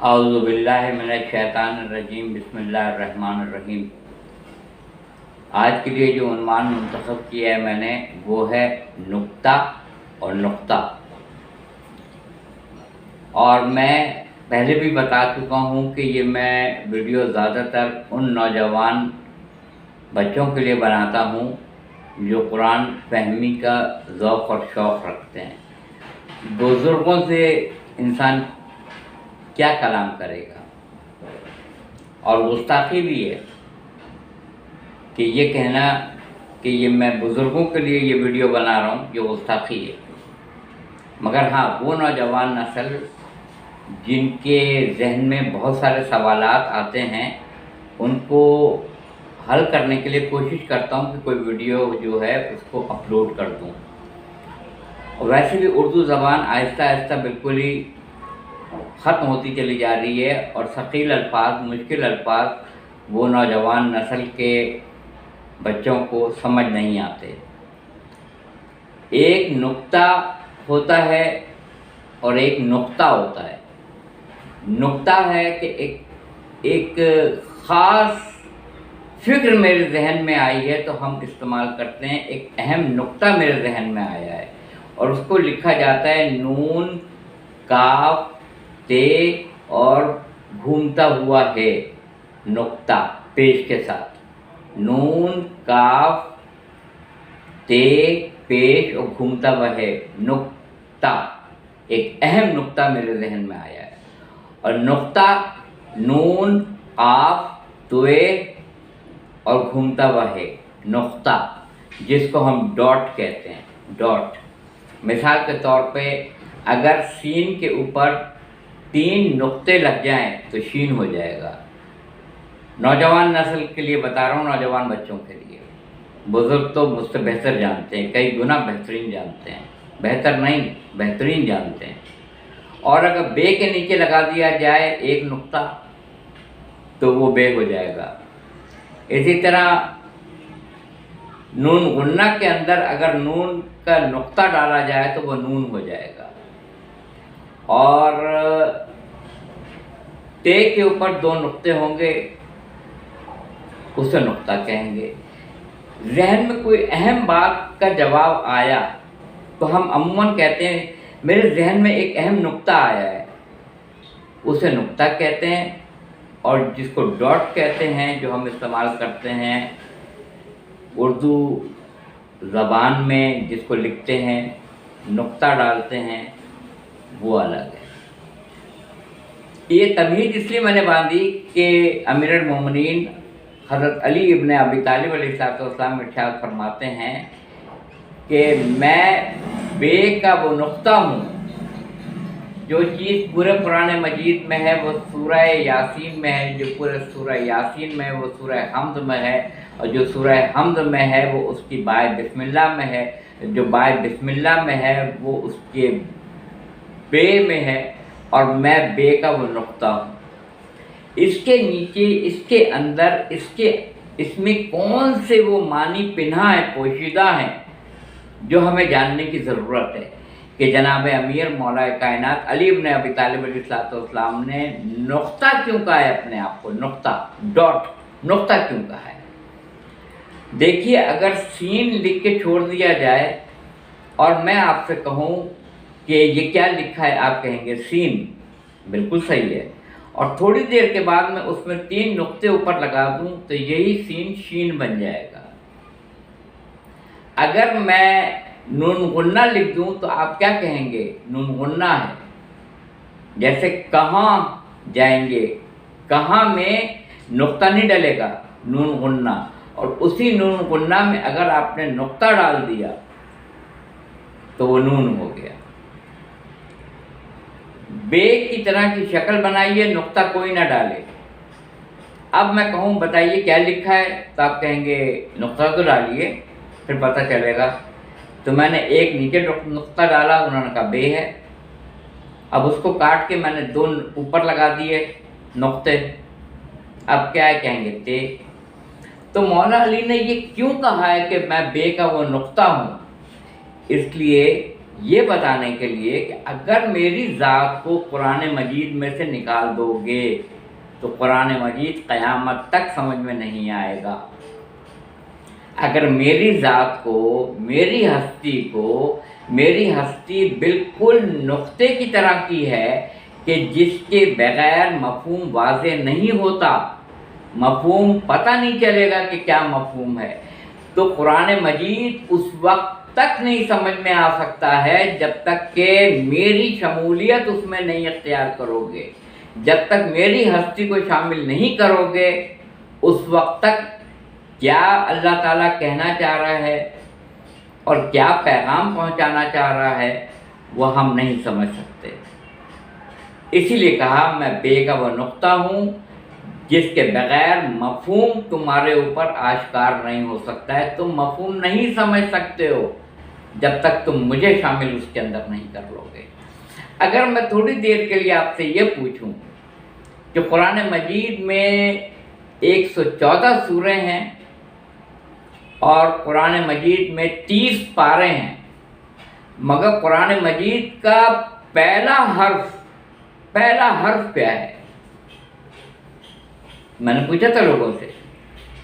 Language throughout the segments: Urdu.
اعوذ باللہ من الشیطان الرجیم، بسم اللہ الرحمن الرحیم۔ آج کے لیے جو عنوان منتخب کیا ہے میں نے وہ ہے نکتہ اور نقطہ۔ اور میں پہلے بھی بتا چکا ہوں کہ یہ میں ویڈیو زیادہ تر ان نوجوان بچوں کے لیے بناتا ہوں جو قرآن فہمی کا ذوق اور شوق رکھتے ہیں۔ بزرگوں سے انسان کیا کلام کرے گا، اور گستاخی بھی ہے کہ یہ کہنا کہ یہ میں بزرگوں کے لیے یہ ویڈیو بنا رہا ہوں، یہ گستاخی ہے۔ مگر ہاں، وہ نوجوان نسل جن کے ذہن میں بہت سارے سوالات آتے ہیں، ان کو حل کرنے کے لیے کوشش کرتا ہوں کہ کوئی ویڈیو جو ہے اس کو اپلوڈ کر دوں۔ اور ویسے بھی اردو زبان آہستہ آہستہ بالکل ہی ختم ہوتی چلی جا رہی ہے، اور ثقیل الفاظ، مشکل الفاظ وہ نوجوان نسل کے بچوں کو سمجھ نہیں آتے۔ ایک نکتہ ہوتا ہے اور ایک نقطہ ہوتا ہے۔ نکتہ ہے کہ ایک خاص فکر میرے ذہن میں آئی ہے تو ہم استعمال کرتے ہیں۔ ایک اہم نکتہ میرے ذہن میں آیا ہے اور اس کو لکھا جاتا ہے نون، کاف، تے اور گھومتا ہوا ہے نقطہ پیش کے ساتھ۔ نون، کاف، تے پیش اور گھومتا ہوا ہے نقطہ۔ ایک اہم نقطہ میرے ذہن میں آیا ہے، اور نقطہ نون، قاف، توے اور گھومتا ہوا ہے نقطہ، جس کو ہم ڈاٹ کہتے ہیں۔ ڈاٹ مثال کے طور پہ اگر سین کے اوپر 3 نقطے لگ جائیں تو شین ہو جائے گا۔ نوجوان نسل کے لیے بتا رہا ہوں، نوجوان بچوں کے لیے۔ بزرگ تو مجھ سے بہتر جانتے ہیں، کئی گنا بہترین جانتے ہیں، بہتر نہیں بہترین جانتے ہیں۔ اور اگر بے کے نیچے لگا دیا جائے ایک نقطہ تو وہ بے ہو جائے گا۔ اسی طرح نون غنہ کے اندر اگر نون کا نقطہ ڈالا جائے تو وہ نون ہو جائے گا، اور تے کے اوپر 2 نقطے ہوں گے، اسے نقطہ کہیں گے۔ ذہن میں کوئی اہم بات کا جواب آیا تو ہم عموماً کہتے ہیں میرے ذہن میں ایک اہم نقطہ آیا ہے، اسے نقطہ کہتے ہیں۔ اور جس کو ڈاٹ کہتے ہیں، جو ہم استعمال کرتے ہیں اردو زبان میں، جس کو لکھتے ہیں نقطہ ڈالتے ہیں، وہ الگ ہے۔ یہ تمہید اس لیے میں نے باندھی کہ امیر المومنین حضرت علی ابن ابی طالب علیہ السلام ارشاد فرماتے ہیں کہ میں بے کا وہ نقطہ ہوں۔ جو چیز پورے قرآن مجید میں ہے وہ سورہ یاسین میں ہے، جو پورے سورہ یاسین میں ہے وہ سورہ حمد میں ہے، اور جو سورہ حمد میں ہے وہ اس کی بائے بسم اللہ میں ہے، جو بائے بسم اللہ میں ہے وہ اس کے بے میں ہے، اور میں بے کا وہ نقطہ ہوں۔ اس کے نیچے، اس کے اندر، اس میں کون سے وہ معنی پنہا ہے، پوشیدہ ہیں، جو ہمیں جاننے کی ضرورت ہے کہ جناب امیر مولا کائنات علی ابن ابی طالب علیہ السلام نے نقطہ کیوں کہا ہے اپنے آپ کو؟ نقطہ، ڈاٹ، نقطہ کیوں کہا ہے؟ دیکھیے، اگر سین لکھ کے چھوڑ دیا جائے اور میں آپ سے کہوں کہ یہ کیا لکھا ہے، آپ کہیں گے سین، بالکل صحیح ہے، اور تھوڑی دیر کے بعد میں اس میں 3 نقطے اوپر لگا دوں تو یہی سین شین بن جائے گا۔ اگر میں نون غنہ لکھ دوں تو آپ کیا کہیں گے؟ نون غنہ ہے۔ جیسے کہاں جائیں گے، کہاں میں نقطہ نہیں ڈلے گا، نون غنہ، اور اسی نون غنہ میں اگر آپ نے نقطہ ڈال دیا تو وہ نون ہو گیا۔ بے کی طرح کی شکل بنائیے، نقطہ کوئی نہ ڈالے۔ اب میں کہوں بتائیے کیا لکھا ہے تو آپ کہیں گے نقطہ تو ڈالیے، پھر پتہ چلے گا۔ تو میں نے ایک نیچے نقطہ ڈالا، انہوں نے کہا بے ہے۔ اب اس کو کاٹ کے میں نے 2 اوپر لگا دیے نقطے، اب کیا ہے؟ کہیں گے تے۔ تو مولا علی نے یہ کیوں کہا ہے کہ میں بے کا وہ نقطہ ہوں؟ اس لیے یہ بتانے کے لیے کہ اگر میری ذات کو قرآن مجید میں سے نکال دو گے تو قرآن مجید قیامت تک سمجھ میں نہیں آئے گا۔ اگر میری ذات کو، میری ہستی بالکل نقطے کی طرح کی ہے کہ جس کے بغیر مفہوم واضح نہیں ہوتا، مفہوم پتہ نہیں چلے گا کہ کیا مفہوم ہے، تو قرآن مجید اس وقت تک نہیں سمجھ میں آ سکتا ہے جب تک کہ میری شمولیت اس میں نہیں اختیار کرو گے، جب تک میری ہستی کو شامل نہیں کرو گے، اس وقت تک کیا اللہ تعالیٰ کہنا چاہ رہا ہے اور کیا پیغام پہنچانا چاہ رہا ہے وہ ہم نہیں سمجھ سکتے۔ اسی لیے کہا میں بے کا وہ نقطہ ہوں جس کے بغیر مفہوم تمہارے اوپر آشکار نہیں ہو سکتا ہے، تم مفہوم نہیں سمجھ سکتے ہو جب تک تم مجھے شامل اس کے اندر نہیں کر لو گے۔ اگر میں تھوڑی دیر کے لیے آپ سے یہ پوچھوں کہ قرآن مجید میں 114 سورے ہیں اور قرآن مجید میں 30 پارے ہیں، مگر قرآن مجید کا پہلا حرف کیا ہے؟ میں نے پوچھا تھا لوگوں سے،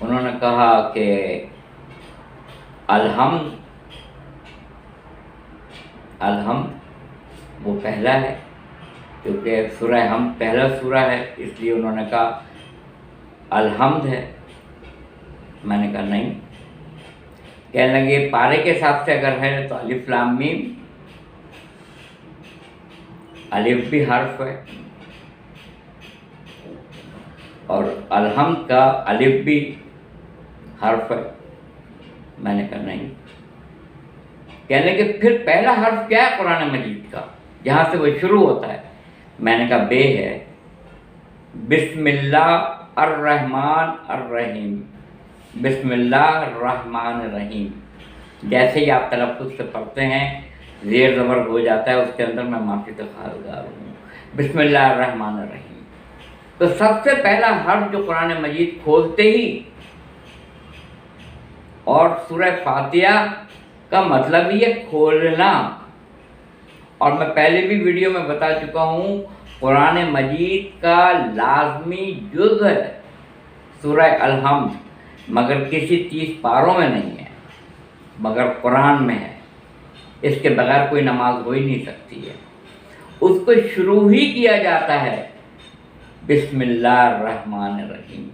انہوں نے کہا کہ الحمد وہ پہلا ہے، کیونکہ سورہ حمد پہلا سورہ ہے، اس لیے انہوں نے کہا الحمد ہے۔ میں نے کہا نہیں، کہنے لگے پارے کے حساب سے اگر ہے تو الف لام میم، الف بھی حرف ہے اور الحمد کا الف بھی حرف ہے۔ میں نے کہا نہیں، کہنے لگے پھر پہلا حرف کیا ہے قرآن مجید کا جہاں سے وہ شروع ہوتا ہے؟ میں نے کہا بے ہے، بسم اللہ الرحمن الرحیم، بسم اللہ الرحمن الرحیم۔ جیسے ہی آپ تلفظ سے پڑھتے ہیں زیر زبر ہو جاتا ہے، اس کے اندر میں معافی خواہشگار ہوں، بسم اللہ الرحمن الرحیم۔ تو سب سے پہلا حرف جو قرآن مجید کھولتے ہی، اور سورہ فاتحہ کا مطلب ہی ہے کھولنا، اور میں پہلے بھی ویڈیو میں بتا چکا ہوں قرآن مجید کا لازمی جز ہے سورہ الحمد، مگر کسی 30 پاروں میں نہیں ہے، مگر قرآن میں ہے۔ اس کے بغیر کوئی نماز ہو ہی نہیں سکتی ہے۔ اس کو شروع ہی کیا جاتا ہے بسم اللہ الرحمن الرحیم،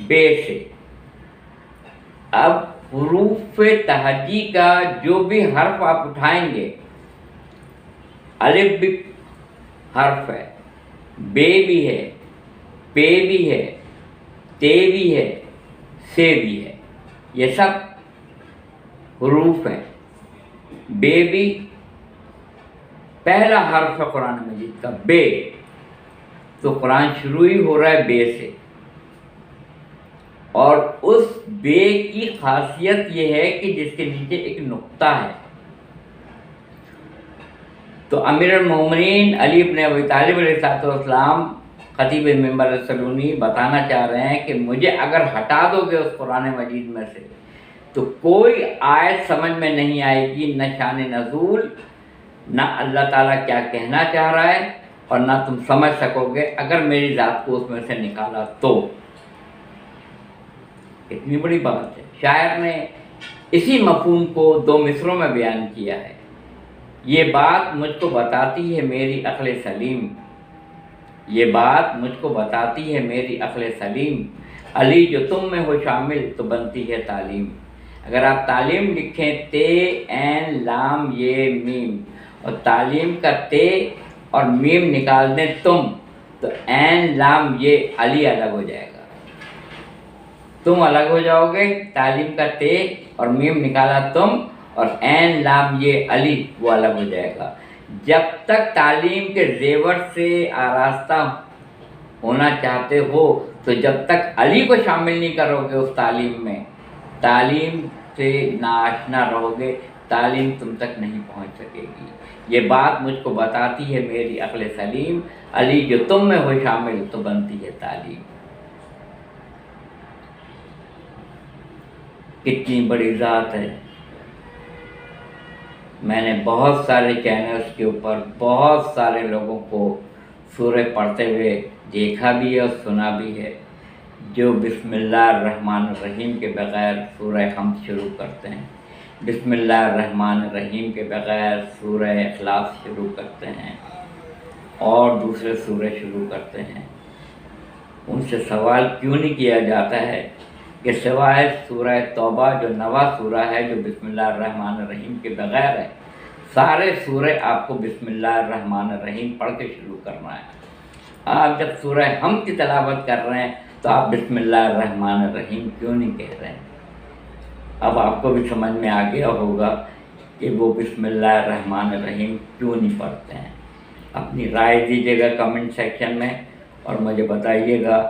بے سے۔ اب حروف تہجی کا جو بھی حرف آپ اٹھائیں گے، الف بھی حرف ہے، بے بھی ہے، پے بھی ہے، تے بھی ہے، سے بھی ہے، یہ سب حروف ہیں۔ بے بھی پہلا حرف ہے قرآن مجید کا، بے، تو قرآن شروع ہی ہو رہا ہے بے سے۔ اور اس بے کی خاصیت یہ ہے کہ جس کے نیچے ایک نقطہ ہے۔ تو امیر المومنین علی بن ابی طالب علیہ السلام خطیب منبر سلونی بتانا چاہ رہے ہیں کہ مجھے اگر ہٹا دو گے اس قرآن مجید میں سے تو کوئی آیت سمجھ میں نہیں آئے گی، نہ شان نزول، نہ اللہ تعالیٰ کیا کہنا چاہ رہا ہے، اور نہ تم سمجھ سکو گے اگر میری ذات کو اس میں سے نکالا تو۔ اتنی بڑی بات ہے۔ شاعر نے اسی مفہوم کو 2 مصروں میں بیان کیا ہے۔ یہ بات مجھ کو بتاتی ہے میری عقل سلیم، یہ بات مجھ کو بتاتی ہے میری عقل سلیم، علی جو تم میں ہو شامل تو بنتی ہے تعلیم۔ اگر آپ تعلیم لکھیں تے عین لام یہ میم، اور تعلیم کا تے اور میم نکال دیں تم، تو عین لام یہ علی الگ ہو جائے گا، تم الگ ہو جاؤ گے، تعلیم کا تے اور میم نکالا تم، اور عین لام یہ علی وہ الگ ہو جائے گا۔ جب تک تعلیم کے زیور سے آراستہ ہونا چاہتے ہو تو جب تک علی کو شامل نہیں کرو گے اس تعلیم میں، تعلیم سے ناآشنا رہو گے، تعلیم تم تک نہیں پہنچ سکے گی۔ یہ بات مجھ کو بتاتی ہے میری عقل سلیم، علی جو تم میں ہو شامل تو بنتی ہے تعلیم۔ کتنی بڑی ذات ہے، میں نے بہت سارے چینلز کے اوپر بہت سارے لوگوں کو سورہ پڑھتے ہوئے دیکھا بھی ہے اور سنا بھی ہے، جو بسم اللہ الرحمن الرحیم کے بغیر سورہ حمد شروع کرتے ہیں، بسم اللہ الرحمن الرحیم کے بغیر سورہ اخلاص شروع کرتے ہیں اور دوسرے سورہ شروع کرتے ہیں۔ ان سے سوال کیوں نہیں کیا جاتا ہے کہ سوائے سورہ توبہ جو نواں سورہ ہے جو بسم اللہ الرحمن الرحیم کے بغیر ہے، سارے سورہ آپ کو بسم اللہ الرحمن الرحیم پڑھ کے شروع کرنا ہے۔ آپ جب سورہ حمد کی تلاوت کر رہے ہیں تو آپ بسم اللہ الرحمن الرحیم کیوں نہیں کہہ رہے ہیں؟ اب آپ کو بھی سمجھ میں آ گیا ہوگا کہ وہ بسم اللہ الرحمن الرحیم کیوں نہیں پڑھتے ہیں۔ اپنی رائے دیجیے گا کمنٹ سیکشن میں اور مجھے بتائیے گا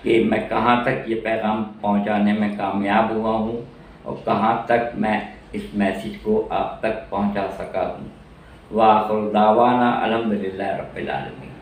کہ میں کہاں تک یہ پیغام پہنچانے میں کامیاب ہوا ہوں اور کہاں تک میں اس میسیج کو آپ تک پہنچا سکا ہوں۔ وآخر دعوانا الحمدللہ رب العالمین۔